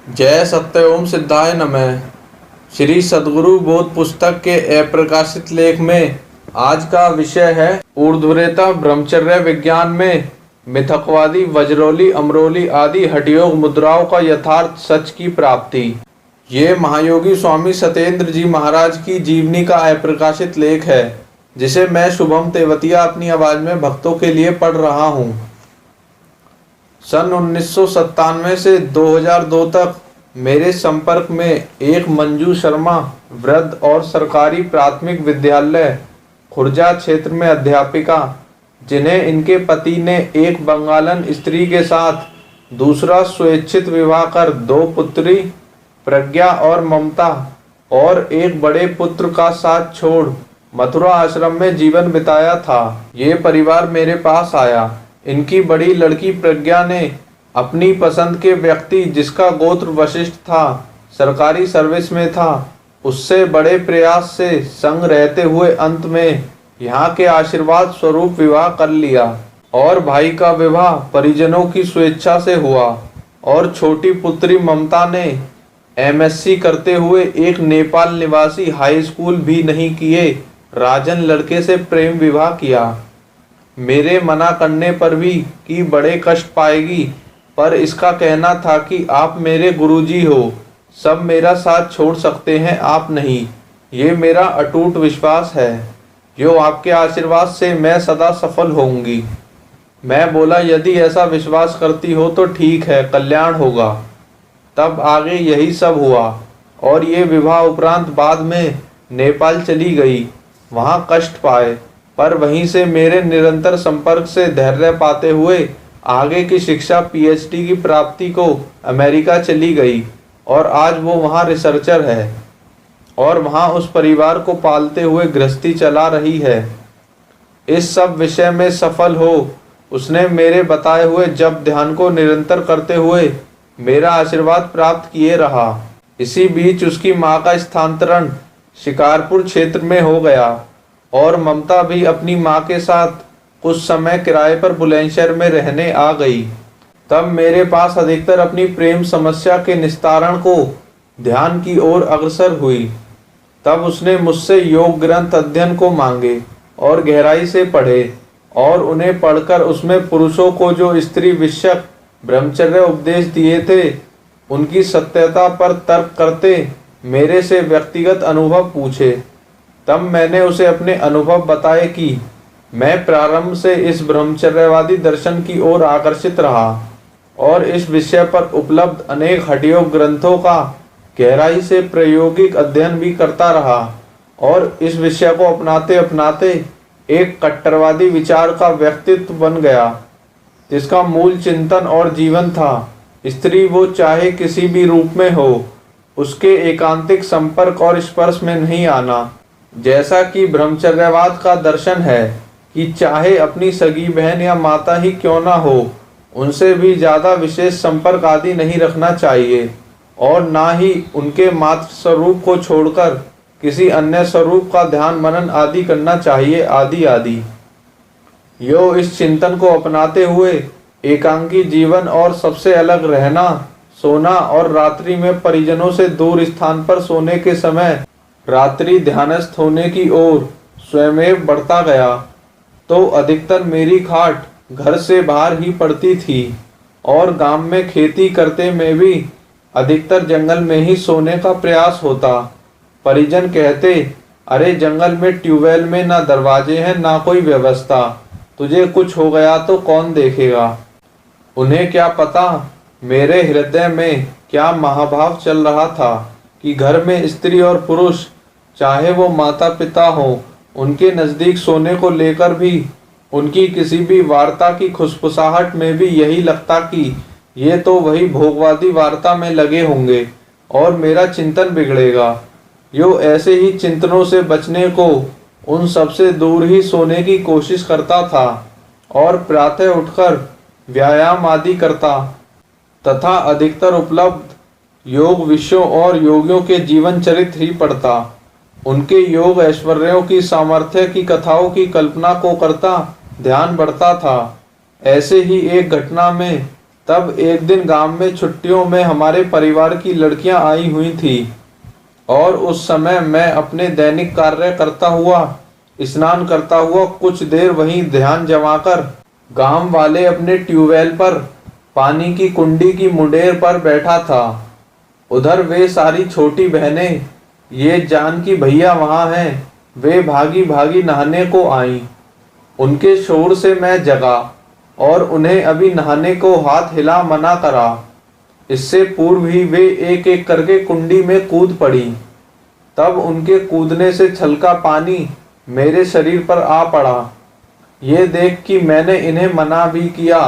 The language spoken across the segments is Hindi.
जय सत्य ओम सिद्धाय नमः। श्री सद्गुरु बोध पुस्तक के अप्रकाशित लेख में आज का विषय है ऊर्ध्वरेता ब्रह्मचर्य विज्ञान में मिथकवादी वज्रोली अमरोली आदि हठयोग मुद्राओं का यथार्थ सच की प्राप्ति। ये महायोगी स्वामी सत्येंद्र जी महाराज की जीवनी का अप्रकाशित लेख है, जिसे मैं शुभम तेवतिया अपनी आवाज में भक्तों के लिए पढ़ रहा हूँ। सन 1997 से 2002 तक मेरे संपर्क में एक मंजू शर्मा वृद्ध और सरकारी प्राथमिक विद्यालय खुर्जा क्षेत्र में अध्यापिका, जिन्हें इनके पति ने एक बंगालन स्त्री के साथ दूसरा स्वेच्छित विवाह कर दो पुत्री प्रज्ञा और ममता और एक बड़े पुत्र का साथ छोड़ मथुरा आश्रम में जीवन बिताया था। ये परिवार मेरे पास आया। इनकी बड़ी लड़की प्रज्ञा ने अपनी पसंद के व्यक्ति, जिसका गोत्र वशिष्ठ था, सरकारी सर्विस में था, उससे बड़े प्रयास से संग रहते हुए अंत में यहाँ के आशीर्वाद स्वरूप विवाह कर लिया। और भाई का विवाह परिजनों की स्वेच्छा से हुआ और छोटी पुत्री ममता ने एमएससी करते हुए एक नेपाल निवासी हाई स्कूल भी नहीं किए राजन लड़के से प्रेम विवाह किया। मेरे मना करने पर भी कि बड़े कष्ट पाएगी, पर इसका कहना था कि आप मेरे गुरुजी हो, सब मेरा साथ छोड़ सकते हैं, आप नहीं। ये मेरा अटूट विश्वास है, जो आपके आशीर्वाद से मैं सदा सफल होऊंगी। मैं बोला, यदि ऐसा विश्वास करती हो तो ठीक है, कल्याण होगा। तब आगे यही सब हुआ और ये विवाह उपरांत बाद में नेपाल चली गई, वहाँ कष्ट पाए, पर वहीं से मेरे निरंतर संपर्क से धैर्य पाते हुए आगे की शिक्षा पीएचडी की प्राप्ति को अमेरिका चली गई और आज वो वहाँ रिसर्चर है और वहाँ उस परिवार को पालते हुए गृहस्थी चला रही है। इस सब विषय में सफल हो उसने मेरे बताए हुए जप ध्यान को निरंतर करते हुए मेरा आशीर्वाद प्राप्त किए रहा। इसी बीच उसकी माँ का स्थानांतरण शिकारपुर क्षेत्र में हो गया और ममता भी अपनी माँ के साथ कुछ समय किराए पर बुलंदशहर में रहने आ गई। तब मेरे पास अधिकतर अपनी प्रेम समस्या के निस्तारण को ध्यान की ओर अग्रसर हुई। तब उसने मुझसे योग ग्रंथ अध्ययन को मांगे और गहराई से पढ़े और उन्हें पढ़कर उसमें पुरुषों को जो स्त्री विषयक ब्रह्मचर्य उपदेश दिए थे, उनकी सत्यता पर तर्क करते मेरे से व्यक्तिगत अनुभव पूछे। तब मैंने उसे अपने अनुभव बताए कि मैं प्रारंभ से इस ब्रह्मचर्यवादी दर्शन की ओर आकर्षित रहा और इस विषय पर उपलब्ध अनेक हठयोग ग्रंथों का गहराई से प्रायोगिक अध्ययन भी करता रहा और इस विषय को अपनाते अपनाते एक कट्टरवादी विचार का व्यक्तित्व बन गया, जिसका मूल चिंतन और जीवन था स्त्री वो चाहे किसी भी रूप में हो, उसके एकांतिक संपर्क और स्पर्श में नहीं आना। जैसा कि ब्रह्मचर्यवाद का दर्शन है कि चाहे अपनी सगी बहन या माता ही क्यों ना हो, उनसे भी ज़्यादा विशेष संपर्क आदि नहीं रखना चाहिए और ना ही उनके मातृ स्वरूप को छोड़कर किसी अन्य स्वरूप का ध्यान मनन आदि करना चाहिए, आदि आदि। यो इस चिंतन को अपनाते हुए एकांकी जीवन और सबसे अलग रहना, सोना और रात्रि में परिजनों से दूर स्थान पर सोने के समय रात्रि ध्यानस्थ होने की ओर स्वयं बढ़ता गया, तो अधिकतर मेरी खाट घर से बाहर ही पड़ती थी और गांव में खेती करते में भी अधिकतर जंगल में ही सोने का प्रयास होता। परिजन कहते, अरे जंगल में ट्यूबवेल में ना दरवाजे हैं ना कोई व्यवस्था, तुझे कुछ हो गया तो कौन देखेगा। उन्हें क्या पता मेरे हृदय में क्या महाभाव चल रहा था कि घर में स्त्री और पुरुष, चाहे वो माता पिता हो, उनके नज़दीक सोने को लेकर भी उनकी किसी भी वार्ता की खुसफुसाहट में भी यही लगता कि ये तो वही भोगवादी वार्ता में लगे होंगे और मेरा चिंतन बिगड़ेगा। यो ऐसे ही चिंतनों से बचने को उन सबसे दूर ही सोने की कोशिश करता था और प्रातः उठकर व्यायाम आदि करता तथा अधिकतर उपलब्ध योग विषयों और योगियों के जीवन चरित्र ही पढ़ता। उनके योग ऐश्वर्यों की सामर्थ्य की कथाओं की कल्पना को करता ध्यान बढ़ता था। ऐसे ही एक घटना में तब एक दिन गांव में छुट्टियों में हमारे परिवार की लड़कियां आई हुई थी और उस समय मैं अपने दैनिक कार्य करता हुआ, स्नान करता हुआ कुछ देर वहीं ध्यान जमाकर गांव वाले अपने ट्यूबवेल पर पानी की कुंडी की मुंडेर पर बैठा था। उधर वे सारी छोटी बहनें ये जान की भैया वहां हैं, वे भागी भागी नहाने को आईं। उनके शोर से मैं जगा और उन्हें अभी नहाने को हाथ हिला मना करा। इससे पूर्व ही वे एक एक करके कुंडी में कूद पड़ी। तब उनके कूदने से छलका पानी मेरे शरीर पर आ पड़ा। ये देख कि मैंने इन्हें मना भी किया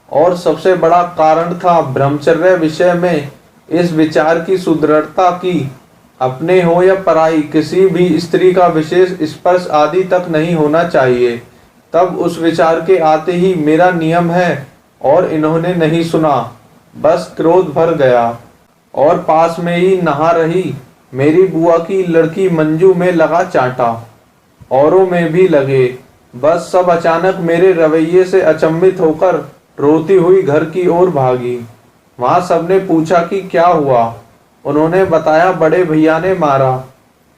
और सबसे बड़ा कारण था ब्रह्मचर्य विषय में इस विचार की सुदृढ़ता की अपने हो या पराई किसी भी स्त्री का विशेष स्पर्श आदि तक नहीं होना चाहिए। तब उस विचार के आते ही मेरा नियम है और इन्होंने नहीं सुना। बस क्रोध भर गया और पास में ही नहा रही मेरी बुआ की लड़की मंजू में लगा चांटा। औरों में भी लगे। बस सब अचानक मेरे रवैये से अचंभित होकर रोती हुई घर की ओर भागी। वहां सबने पूछा कि क्या हुआ। उन्होंने बताया बड़े भैया ने मारा।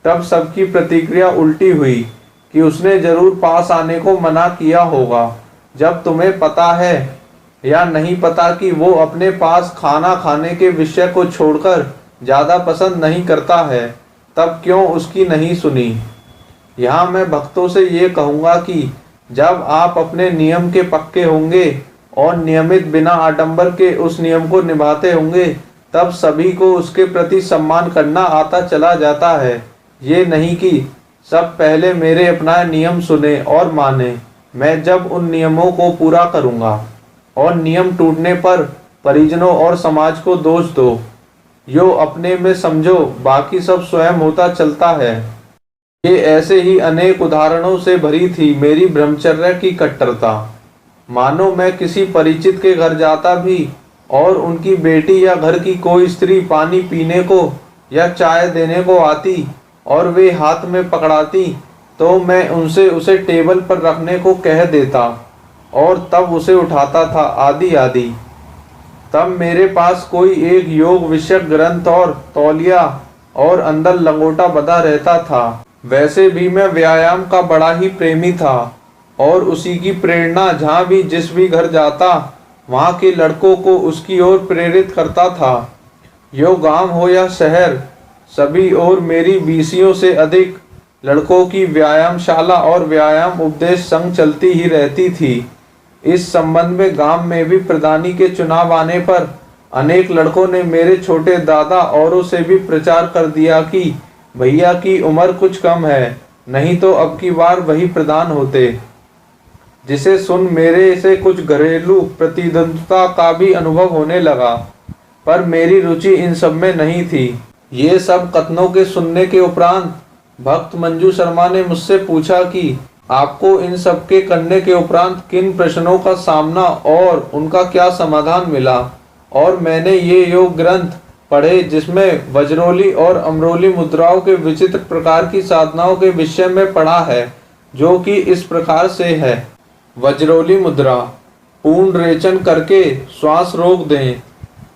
तब सबकी प्रतिक्रिया उल्टी हुई कि उसने जरूर पास आने को मना किया होगा। जब तुम्हें पता है या नहीं पता कि वो अपने पास खाना खाने के विषय को छोड़कर ज्यादा पसंद नहीं करता है, तब क्यों उसकी नहीं सुनी। यहाँ मैं भक्तों से ये कहूँगा कि जब आप अपने नियम के पक्के होंगे और नियमित बिना आडंबर के उस नियम को निभाते होंगे, तब सभी को उसके प्रति सम्मान करना आता चला जाता है। ये नहीं कि सब पहले मेरे अपनाए नियम सुने और माने। मैं जब उन नियमों को पूरा करूँगा और नियम टूटने पर परिजनों और समाज को दोष दो। यो अपने में समझो, बाकी सब स्वयं होता चलता है। ये ऐसे ही अनेक उदाहरणों से भरी थी मेरी ब्रह्मचर्य की कट्टरता। मानो मैं किसी परिचित के घर जाता भी और उनकी बेटी या घर की कोई स्त्री पानी पीने को या चाय देने को आती और वे हाथ में पकड़ाती, तो मैं उनसे उसे टेबल पर रखने को कह देता और तब उसे उठाता था, आदि आदि। तब मेरे पास कोई एक योग विषयक ग्रंथ और तौलिया और अंदर लंगोटा बंधा रहता था। वैसे भी मैं व्यायाम का बड़ा ही प्रेमी था और उसी की प्रेरणा जहाँ भी जिस भी घर जाता वहाँ के लड़कों को उसकी ओर प्रेरित करता था। यो गांव हो या शहर, सभी ओर मेरी 20 से अधिक लड़कों की व्यायामशाला और व्यायाम उपदेश संग चलती ही रहती थी। इस संबंध में गांव में भी प्रधानी के चुनाव आने पर अनेक लड़कों ने मेरे छोटे दादा औरों से भी प्रचार कर दिया कि भैया की उम्र कुछ कम है, नहीं तो अब की बार वही प्रधान होते। जिसे सुन मेरे से कुछ घरेलू प्रतिद्वंद्विता का भी अनुभव होने लगा, पर मेरी रुचि इन सब में नहीं थी। ये सब कथनों के सुनने के उपरांत भक्त मंजू शर्मा ने मुझसे पूछा कि आपको इन सब के करने के उपरांत किन प्रश्नों का सामना और उनका क्या समाधान मिला। और मैंने ये योग ग्रंथ पढ़े जिसमें वज्रोली और अमरोली मुद्राओं के विचित्र प्रकार की साधनाओं के विषय में पढ़ा है, जो कि इस प्रकार से है। वज्रोली मुद्रा, पूर्ण रेचन करके श्वास रोक दें।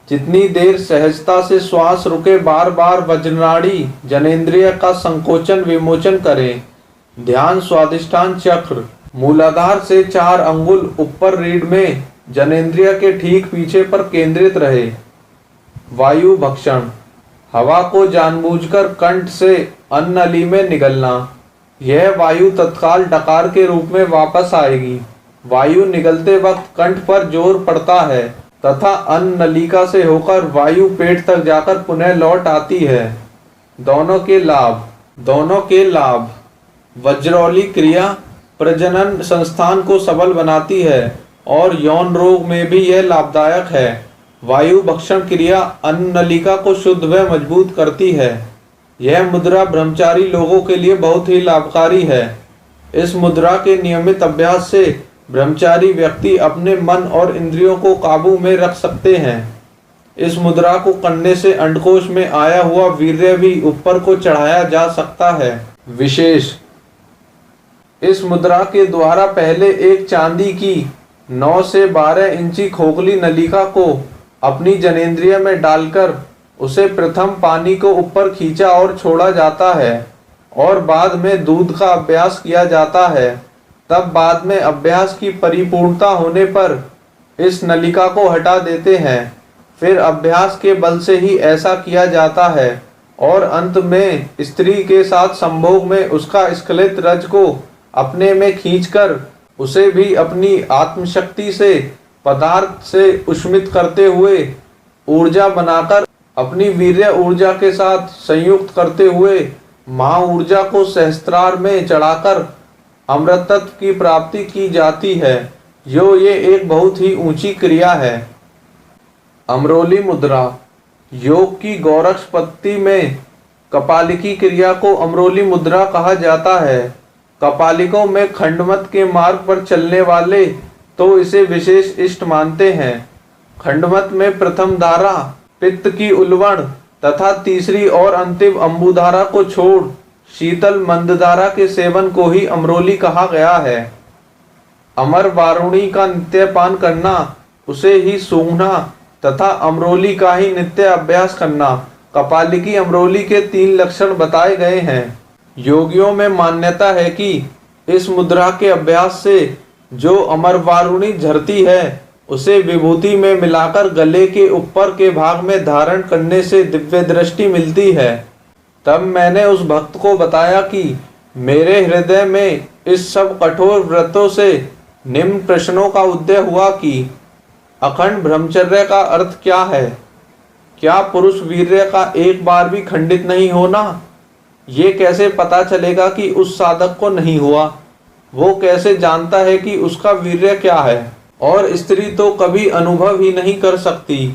जितनी देर सहजता से श्वास रुके बार बार वज्रनाड़ी जनेंद्रिय का संकोचन विमोचन करें। ध्यान स्वादिष्ठान चक्र, मूलाधार से 4 अंगुल ऊपर रीढ़ में जनेंद्रिय के ठीक पीछे पर केंद्रित रहे। वायु भक्षण, हवा को जानबूझकर कंठ से अन्न नली में निगलना। यह वायु तत्काल डकार के रूप में वापस आएगी। वायु निगलते वक्त कंठ पर जोर पड़ता है तथा अन्न नलिका से होकर वायु पेट तक जाकर पुनः लौट आती है। दोनों के लाभ। वज्रोली क्रिया प्रजनन संस्थान को सबल बनाती है और यौन रोग में भी यह लाभदायक है। वायु भक्षण क्रिया अन्न नलिका को शुद्ध व मजबूत करती है। यह मुद्रा ब्रह्मचारी लोगों के लिए बहुत ही लाभकारी है। इस मुद्रा के नियमित अभ्यास से ब्रह्मचारी व्यक्ति अपने मन और इंद्रियों को काबू में रख सकते हैं। इस मुद्रा को करने से अंडकोश में आया हुआ वीर्य भी ऊपर को चढ़ाया जा सकता है। विशेष, इस मुद्रा के द्वारा पहले एक चांदी की 9 से 12 इंची खोखली नलिका को अपनी जनेंद्रिय में डालकर उसे प्रथम पानी को ऊपर खींचा और छोड़ा जाता है और बाद में दूध का अभ्यास किया जाता है। तब बाद में अभ्यास की परिपूर्णता होने पर इस नलिका को हटा देते हैं। फिर अभ्यास के बल से ही ऐसा किया जाता है और अंत में स्त्री के साथ संभोग में उसका स्खलित रज को अपने में खींचकर उसे भी अपनी आत्मशक्ति से पदार्थ से उष्मित करते हुए ऊर्जा बनाकर अपनी वीर्य ऊर्जा के साथ संयुक्त करते हुए महा ऊर्जा को सहस्त्रार में चढ़ाकर अमृतत्व की प्राप्ति की जाती है। ये एक बहुत ही ऊंची क्रिया है। अमरोली मुद्रा। योग की गौरक्षपत्ति में कपालिकी क्रिया को अमरोली मुद्रा कहा जाता है। कपालिकों में खंडमत के मार्ग पर चलने वाले तो इसे विशेष इष्ट मानते हैं। खंडमत में प्रथम धारा पित्त की उल्वण तथा तीसरी और अंतिम अम्बुधारा को छोड़ शीतल मंदधारा के सेवन को ही अमरोली कहा गया है। अमर वारुणी का नित्यपान करना, उसे ही सूंघना तथा अमरोली का ही नित्य अभ्यास करना, कपालिकी अमरोली के 3 लक्षण बताए गए हैं। योगियों में मान्यता है कि इस मुद्रा के अभ्यास से जो अमर वारुणी झरती है उसे विभूति में मिलाकर गले के ऊपर के भाग में धारण करने से दिव्य दृष्टि मिलती है। तब मैंने उस भक्त को बताया कि मेरे हृदय में इस सब कठोर व्रतों से निम्न प्रश्नों का उदय हुआ कि अखंड ब्रह्मचर्य का अर्थ क्या है? क्या पुरुष वीर्य का एक बार भी खंडित नहीं होना? ये कैसे पता चलेगा कि उस साधक को नहीं हुआ? वो कैसे जानता है कि उसका वीर्य क्या है? और स्त्री तो कभी अनुभव ही नहीं कर सकती,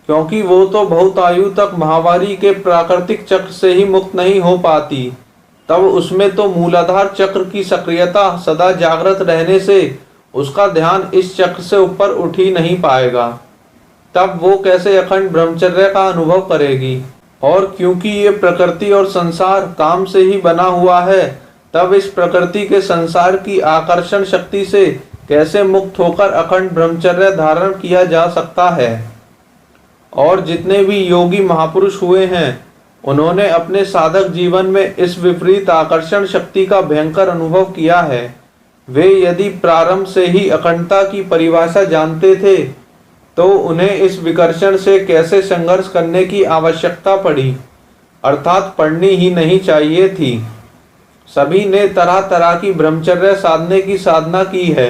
क्योंकि वो तो बहुत आयु तक महावारी के प्राकृतिक चक्र से ही मुक्त नहीं हो पाती। तब उसमें तो मूलाधार चक्र की सक्रियता सदा जागृत रहने से उसका ध्यान इस चक्र से ऊपर उठ ही नहीं पाएगा। तब वो कैसे अखंड ब्रह्मचर्य का अनुभव करेगी? और क्योंकि ये प्रकृति और संसार काम से ही बना हुआ है, तब इस प्रकृति के संसार की आकर्षण शक्ति से कैसे मुक्त होकर अखंड ब्रह्मचर्य धारण किया जा सकता है? और जितने भी योगी महापुरुष हुए हैं, उन्होंने अपने साधक जीवन में इस विपरीत आकर्षण शक्ति का भयंकर अनुभव किया है। वे यदि प्रारंभ से ही अखंडता की परिभाषा जानते थे तो उन्हें इस विकर्षण से कैसे संघर्ष करने की आवश्यकता पड़ी, अर्थात पड़नी ही नहीं चाहिए थी। सभी ने तरह तरह की ब्रह्मचर्य साधने की साधना की है।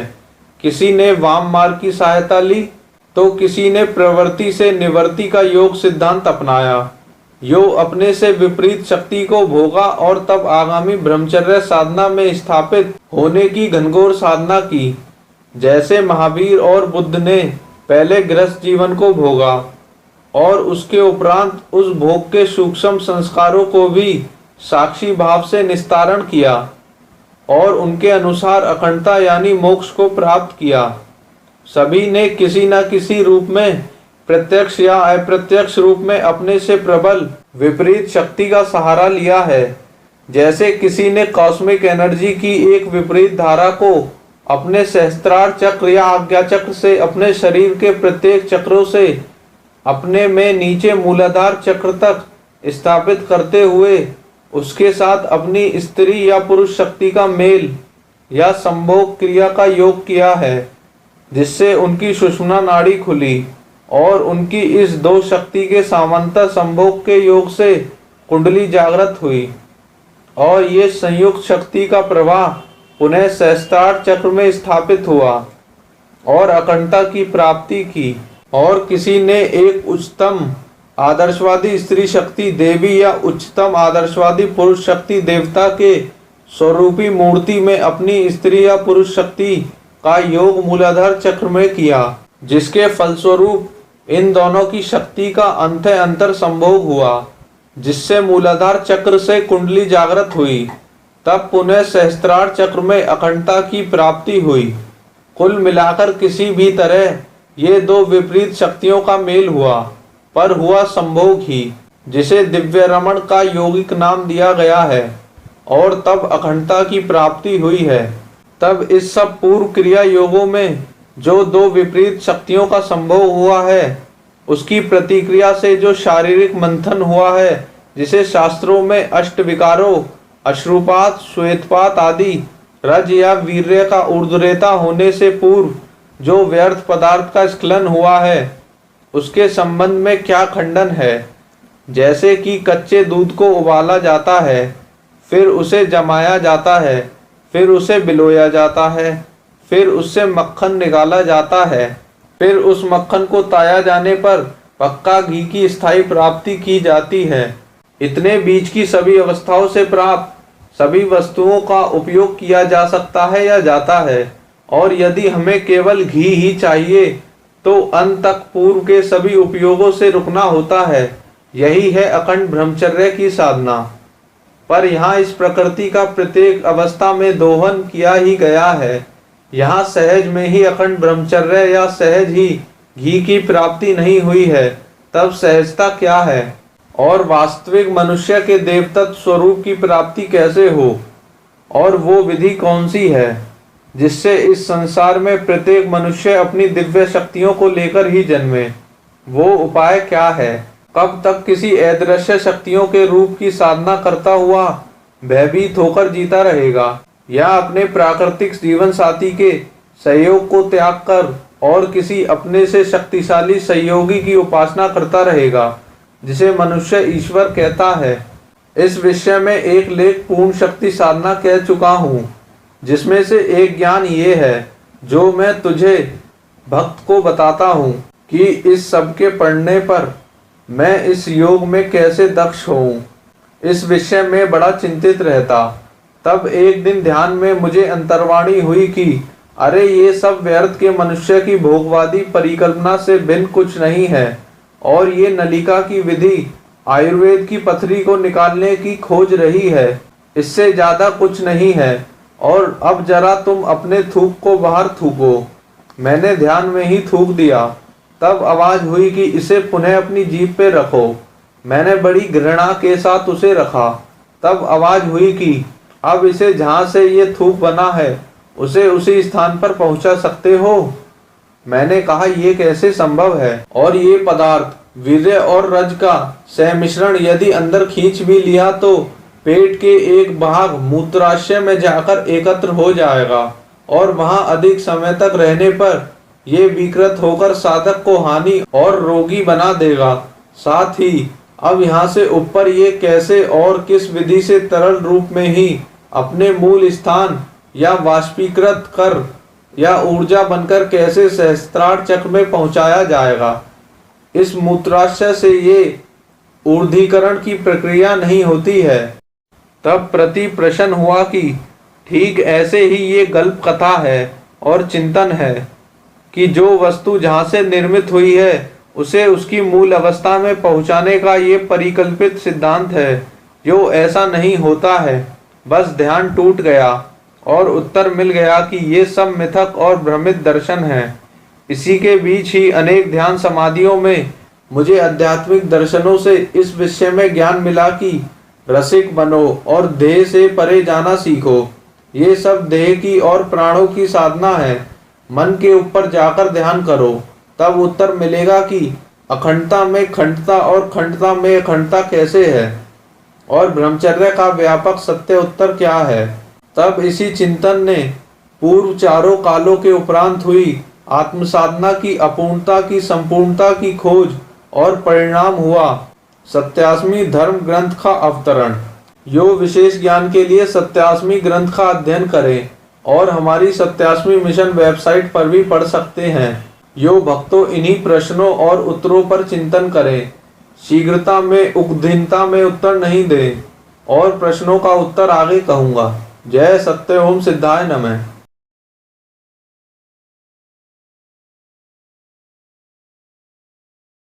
किसी ने वाम मार्ग की सहायता ली तो किसी ने प्रवृत्ति से निवृत्ति का योग सिद्धांत अपनाया। यो अपने से विपरीत शक्ति को भोगा और तब आगामी ब्रह्मचर्य साधना में स्थापित होने की घनघोर साधना की। जैसे महावीर और बुद्ध ने पहले गृहस्थ जीवन को भोगा और उसके उपरांत उस भोग के सूक्ष्म संस्कारों को भी साक्षी भाव से निस्तारण किया और उनके अनुसार अखंडता यानी मोक्ष को प्राप्त किया। सभी ने किसी न किसी रूप में, प्रत्यक्ष या अप्रत्यक्ष रूप में अपने से प्रबल विपरीत शक्ति का सहारा लिया है। जैसे किसी ने कॉस्मिक एनर्जी की एक विपरीत धारा को अपने सहस्त्रार चक्र या आज्ञा चक्र से अपने शरीर के प्रत्येक चक्रों से अपने में नीचे मूलाधार चक्र तक स्थापित करते हुए उसके साथ अपनी स्त्री या पुरुष शक्ति का मेल या संभोग क्रिया का योग किया है, जिससे उनकी सुषुम्ना नाड़ी खुली और उनकी इस दो शक्ति के सामंतर संभोग के योग से कुंडली जागृत हुई और ये संयुक्त शक्ति का प्रवाह पुनः सहस्त्रार चक्र में स्थापित हुआ और अखंडता की प्राप्ति की। और किसी ने एक उच्चतम आदर्शवादी स्त्री शक्ति देवी या उच्चतम आदर्शवादी पुरुष शक्ति देवता के स्वरूपी मूर्ति में अपनी स्त्री या पुरुष शक्ति का योग मूलाधार चक्र में किया, जिसके फलस्वरूप इन दोनों की शक्ति का अंतर संभोग हुआ, जिससे मूलाधार चक्र से कुंडली जागृत हुई। तब पुनः सहस्त्रार चक्र में अखंडता की प्राप्ति हुई। कुल मिलाकर किसी भी तरह ये दो विपरीत शक्तियों का मेल हुआ, पर हुआ संभोग ही, जिसे दिव्य रमण का यौगिक नाम दिया गया है, और तब अखंडता की प्राप्ति हुई है। तब इस सब पूर्व क्रिया योगों में जो दो विपरीत शक्तियों का संभव हुआ है, उसकी प्रतिक्रिया से जो शारीरिक मंथन हुआ है, जिसे शास्त्रों में अष्ट विकारों अश्रुपात, श्वेतपात आदि रज या वीर्य का ऊर्ध्वरेता होने से पूर्व जो व्यर्थ पदार्थ का स्खलन हुआ है, उसके संबंध में क्या खंडन है। जैसे कि कच्चे दूध को उबाला जाता है, फिर उसे जमाया जाता है, फिर उसे बिलोया जाता है, फिर उससे मक्खन निकाला जाता है, फिर उस मक्खन को ताया जाने पर पक्का घी की स्थायी प्राप्ति की जाती है। इतने बीच की सभी अवस्थाओं से प्राप्त सभी वस्तुओं का उपयोग किया जा सकता है या जाता है, और यदि हमें केवल घी ही चाहिए तो अंत तक पूर्व के सभी उपयोगों से रुकना होता है। यही है अखंड ब्रह्मचर्य की साधना। पर यहाँ इस प्रकृति का प्रत्येक अवस्था में दोहन किया ही गया है। यहाँ सहज में ही अखंड ब्रह्मचर्य या सहज ही घी की प्राप्ति नहीं हुई है, तब सहजता क्या है? और वास्तविक मनुष्य के देवतत्व स्वरूप की प्राप्ति कैसे हो? और वो विधि कौन सी है जिससे इस संसार में प्रत्येक मनुष्य अपनी दिव्य शक्तियों को लेकर ही जन्मे? वो उपाय क्या है? कब तक किसी अदृश्य शक्तियों के रूप की साधना करता हुआ भयभीत होकर जीता रहेगा, या अपने प्राकृतिक जीवन साथी के सहयोग को त्याग कर और किसी अपने से शक्तिशाली सहयोगी की उपासना करता रहेगा, जिसे मनुष्य ईश्वर कहता है? इस विषय में एक लेख पूर्ण शक्ति साधना कह चुका हूँ, जिसमें से एक ज्ञान ये है जो मैं तुझे भक्त को बताता हूँ कि इस सब के पढ़ने पर मैं इस योग में कैसे दक्ष हूँ। इस विषय में बड़ा चिंतित रहता। तब एक दिन ध्यान में मुझे अंतर्वाणी हुई कि अरे ये सब व्यर्थ के मनुष्य की भोगवादी परिकल्पना से भिन्न कुछ नहीं है, और ये नलिका की विधि आयुर्वेद की पथरी को निकालने की खोज रही है, इससे ज्यादा कुछ नहीं है। और अब जरा तुम अपने थूक को बाहर थूको। मैंने ध्यान में ही थूक दिया। तब आवाज हुई कि इसे पुनः अपनी जीभ पे रखो। मैंने बड़ी घृणा के साथ उसे रखा। तब आवाज हुई कि अब इसे जहाँ से ये थूक बना है उसे उसी स्थान पर पहुँचा सकते हो। मैंने कहा ये कैसे संभव है? और ये पदार्थ वीर्य और रज का सहमिश्रण यदि अंदर खींच भी लिया तो पेट के एक भाग मूत्राशय में जाकर एकत्र हो जाएगा, और वहां अधिक समय तक रहने पर ये विकृत होकर साधक को हानि और रोगी बना देगा। साथ ही अब यहाँ से ऊपर ये कैसे और किस विधि से तरल रूप में ही अपने मूल स्थान या वाष्पीकृत कर या ऊर्जा बनकर कैसे सहस्त्रार चक्र में पहुंचाया जाएगा? इस मूत्राशय से ये ऊर्ध्वीकरण की प्रक्रिया नहीं होती है। तब प्रति प्रश्न हुआ कि ठीक ऐसे ही ये गल्प कथा है और चिंतन है कि जो वस्तु जहाँ से निर्मित हुई है उसे उसकी मूल अवस्था में पहुँचाने का ये परिकल्पित सिद्धांत है। जो ऐसा नहीं होता है, बस ध्यान टूट गया और उत्तर मिल गया कि ये सब मिथक और भ्रमित दर्शन है। इसी के बीच ही अनेक ध्यान समाधियों में मुझे आध्यात्मिक दर्शनों से इस विषय में ज्ञान मिला कि रसिक बनो और देह से परे जाना सीखो। ये सब देह की और प्राणों की साधना है। मन के ऊपर जाकर ध्यान करो, तब उत्तर मिलेगा कि अखंडता में खंडता और खंडता में अखंडता कैसे है, और ब्रह्मचर्य का व्यापक सत्य उत्तर क्या है। तब इसी चिंतन ने पूर्व चारों कालों के उपरांत हुई आत्म साधना की अपूर्णता की संपूर्णता की खोज और परिणाम हुआ सत्यास्मी धर्म ग्रंथ का अवतरण। यो विशेष ज्ञान के लिए सत्यास्मी ग्रंथ का अध्ययन करें और हमारी सत्यास्मी मिशन वेबसाइट पर भी पढ़ सकते हैं। यो भक्तों इन्हीं प्रश्नों और उत्तरों पर चिंतन करें। शीघ्रता में उद्दीनता में उत्तर नहीं दें, और प्रश्नों का उत्तर आगे कहूँगा। जय सत्य ओम सिद्धाय नमः।